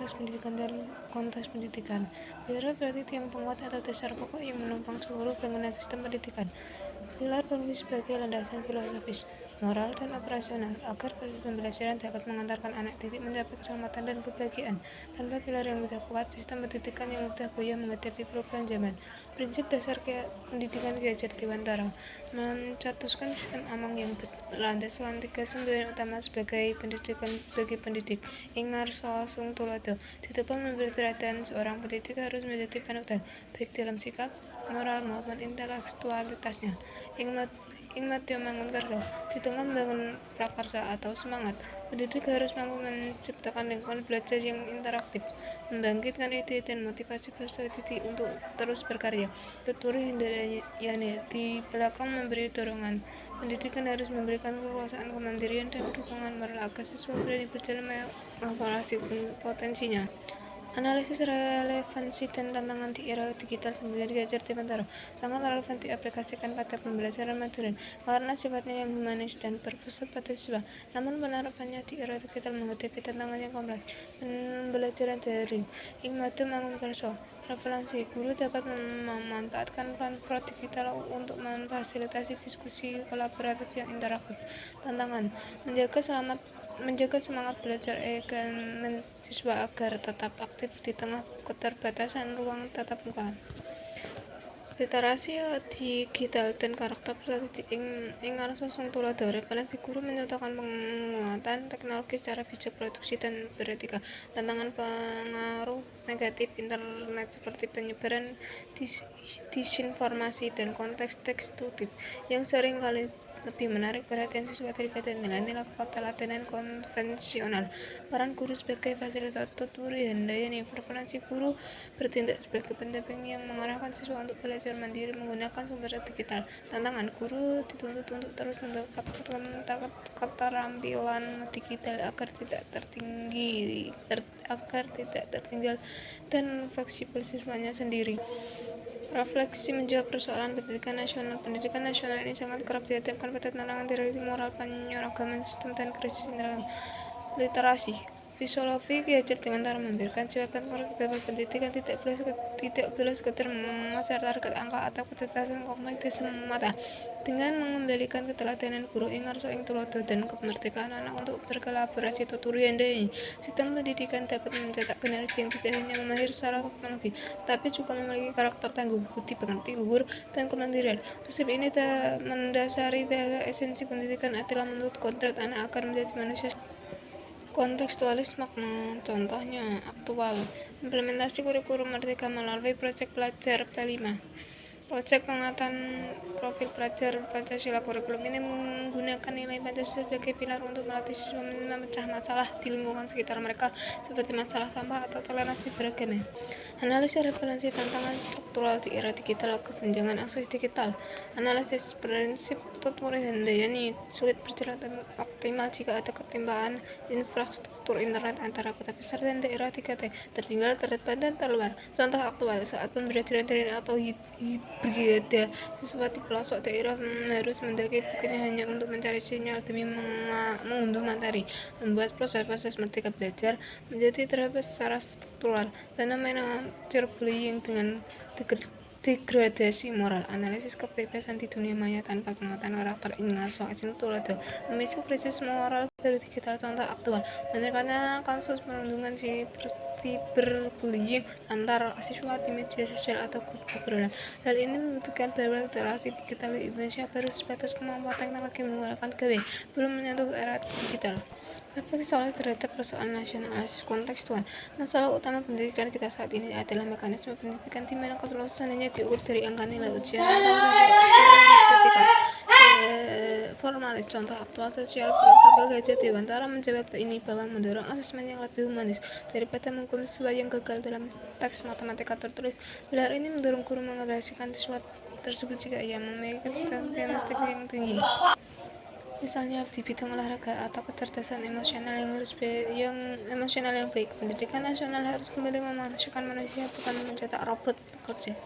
konteks pendidikan. Pilar berarti tiang penguat atau dasar pokok yang menopang seluruh bangunan sistem pendidikan. Pilar berfungsi sebagai landasan filosofis, moral, dan operasional agar proses pembelajaran dapat mengantarkan anak didik mencapai keselamatan dan kebahagiaan. Tanpa pilar yang sudah kuat, sistem pendidikan yang mudah goyah menghadapi perubahan zaman. Prinsip dasar pendidikan Ki Hajar Dewantara mencetuskan sistem amang yang berlandaskan 3 semboyan utama sebagai pendidikan bagi pendidik. Ingar sung tulodo, ditebang memberi teladan, seorang pendidik harus menjadi panutan, baik dalam sikap, moral maupun intelektualitasnya. Ingmatio mangun kerja, di tengah membangun prakarsa atau semangat, pendidik harus mampu menciptakan lingkungan belajar yang interaktif, membangkitkan ide dan motivasi peserta didik untuk terus berkarya. Tuturi Hindayani di belakang memberi dorongan. Pendidikan harus memberikan kekuasaan, kemandirian, dan dukungan moral agar siswa berani berjalan mengevaluasi potensinya. Analisis relevansi dan tantangan di era digital semboyan Ki Hajar Dewantara sangat relevan diaplikasikan pada pembelajaran modern karena sifatnya yang humanis dan berpusat pada siswa. Namun penerapannya di era digital menghadapi tantangan yang kompleks. Pembelajaran daring Ingmatu Mangun Kerso, relevansi guru dapat memanfaatkan platform digital untuk memfasilitasi diskusi kolaboratif yang interaktif. Tantangan menjaga semangat belajar siswa agar tetap aktif di tengah keterbatasan ruang tatap muka. Literasi digital dan karakter pribadi Ingar sung tulodo, referensi guru menyatakan penguatan teknologi secara bijak, produksi, dan beretika. Tantangan pengaruh negatif internet seperti penyebaran disinformasi dan konteks tekstutif yang sering kali lebih menarik perhatian siswa daripada nilai-nilai ketelatenan konvensional. Peran guru sebagai fasilitator. Tuturi Handayani, preferensi guru bertindak sebagai pendamping yang mengarahkan siswa untuk belajar mandiri menggunakan sumber digital. Tantangan guru dituntut untuk terus mendapatkan keterampilan digital agar tidak tertinggal dan fleksibel siswanya sendiri. Refleksi menjawab persoalan pendidikan nasional. Pendidikan nasional ini sangat kerap dihadapkan pada tantangan dari moral, penyeragaman sistem, dan krisis literasi. Filosofi Ki Hajar Dewantara memberikan jawaban korek bahwa pendidikan tidak boleh sekedar mengejar target angka atau kecerdasan kognitif semata. Dengan mengembalikan keteladanan guru Ingarso ing tulodo dan kemerdekaan anak untuk berkolaborasi, Tuturi Handayani, sistem pendidikan dapat mencetak generasi yang tidak hanya mahir secara teknologi, tapi juga memiliki karakter tangguh, budi pekerti luhur, dan kemandirian. Prinsip ini mendasari esensi pendidikan adalah menuntut kodrat anak agar menjadi manusia kontekstualis makna. Contohnya aktual, implementasi kurikulum Merdeka melalui proyek pelajar P5. Proyek pengangkatan profil pelajar Pancasila. Kurikulum ini menggunakan nilai Pancasila sebagai pilar untuk melatih siswa memecah masalah di lingkungan sekitar mereka seperti masalah sampah atau toleransi beragama. Analisis referensi tantangan struktural di era digital, kesenjangan akses digital. Analisis prinsip Tuturi Handayani, sulit berjalan optimal jika ada ketimpangan infrastruktur internet antara kota besar dan daerah 3T, tertinggal, terdepan, dan terluar. Contoh aktual, saat pembelajaran daring atau hibrida, siswa di pelosok daerah harus mendaki bukitnya hanya untuk mencari sinyal demi mengunduh materi, membuat proses merdeka belajar menjadi terhambat secara struktural. Fenomena cyberbullying dengan degradasi moral. Analisis kebebasan di dunia maya tanpa penguatan karakter Ingar sung tulodo memicu krisis moral baru digital. Contoh aktual, meningkatnya kasus perundungan cyberbullying antar siswa di media sosial atau grup obrolan. Hal ini membuktikan bahwa literasi digital di Indonesia baru sebatas kemampuan teknologi menggunakan gawe, belum menyentuh era digital. Refleksi soal terhadap persoalan nasionalis kontekstual. Masalah utama pendidikan kita saat ini adalah mekanisme pendidikan di mana kelulusan hanya diukur dari angka nilai ujian atau sertifikat formalis. Contoh aktual, sosial filosofi Ki Hajar Dewantara menjawab ini bahwa mendorong asesmen yang lebih humanis daripada menghukum siswa yang gagal dalam teks matematika tertulis. Pilar ini mendorong guru mengevaluasikan siswa tersebut jika ia memiliki kecerdasan diagnostik yang tinggi, misalnya di bidang olahraga atau kecerdasan emosional yang baik. Pendidikan nasional harus kembali memanusiakan manusia, bukan mencetak robot pekerja.